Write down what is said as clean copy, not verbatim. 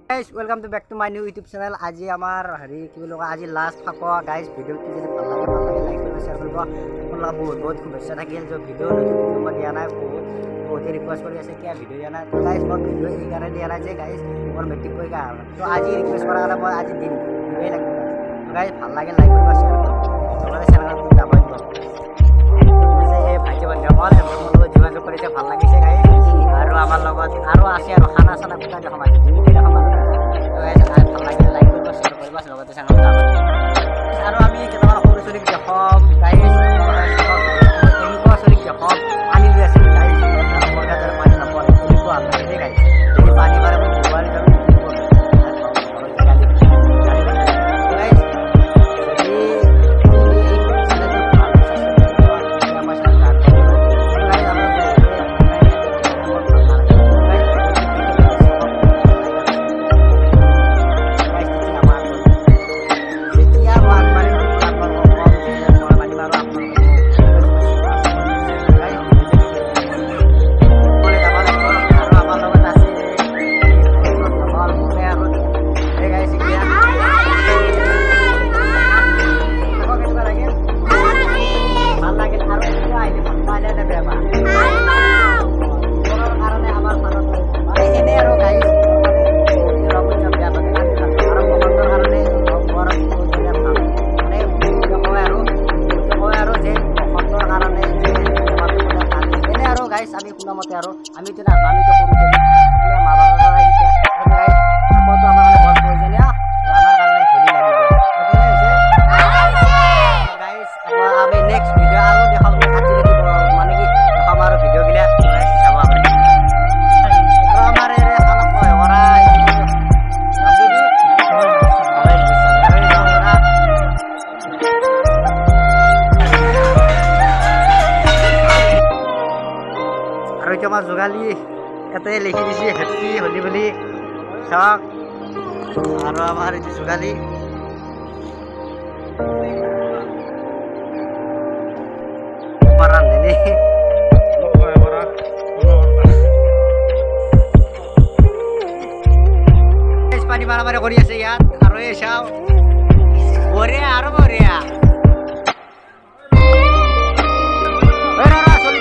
Guys, welcome to back to my new YouTube channel. আজি আমাৰ হেৰি কি বুলি কয় আজি লাষ্ট ফাকুৱা গাইজ ভিডিঅ'টো যদি ভাল লাগে লাইক কৰিব শ্বেয়াৰ কৰিব আপোনালোক বহুত শুভেচ্ছা থাকিল যে ভিডিঅ' মই দিয়া নাই বহুতে ৰিকুৱেষ্ট কৰি আছে কিয় ভিডিঅ' দিয়া নাই তো গাইজ মই ভিডিঅ' এইকাৰণে দিয়া নাই যে গাইজ মোৰ মেট্ৰিক পৰীক্ষা হ'ল তো আজি ৰিকুৱেষ্ট কৰাৰ কাৰণে মই আজি দিবই লাগিব তো গাইজ ভাল লাগে লাইক কৰিব শ্বেয়াৰ কৰিব লগতে চেনেলটো দাবাই দিব এই ভাইটি বন্ধুসকল মোৰ লগত যোগাযোগ কৰিছে ভাল লাগিছে গাইজ আৰু আমাৰ লগত আৰু আছে আৰু খানা চানা গোটাই দেখাম আছে ভাল লাগিলে লাইক কৰিব শ্বেয়াৰ কৰিব লগতে চেনেলটো দাবাই আৰু আমি কেইটামান সৰু চলিক দেখাম গাইজ এনেকুৱা চলিক দেখাম পানী লৈ আছে গাইজ বৰগাজৰ পানী নাপায় এনেকুৱা লাগে গাইজ যদি পানী মাৰে মই মোবাইল যাম আমি শুনা মতে আৰু আমি তো সৰু মা বাবা আমাৰ কাৰণে বৰ প্ৰয়োজনীয় আমাৰ কাৰণে হোলী লাগিব গাইজ আমি নেক্সট ভিডিঅ' আৰু দেখাম মানে কি দেখাম আৰু ভিডিঅ'গিলা চাব আপুনি আমাৰ আৰু এতিয়া আমাৰ যোগালী এটাই লিখি দিছে হেপ্পী হোলী বুলি চাওক আৰু আমাৰ এইটো যোগালী পানী মাৰা কৰি আছে ইয়াত আৰু এই চাওক বঢ়িয়া আৰু বঢ়িয়া চলি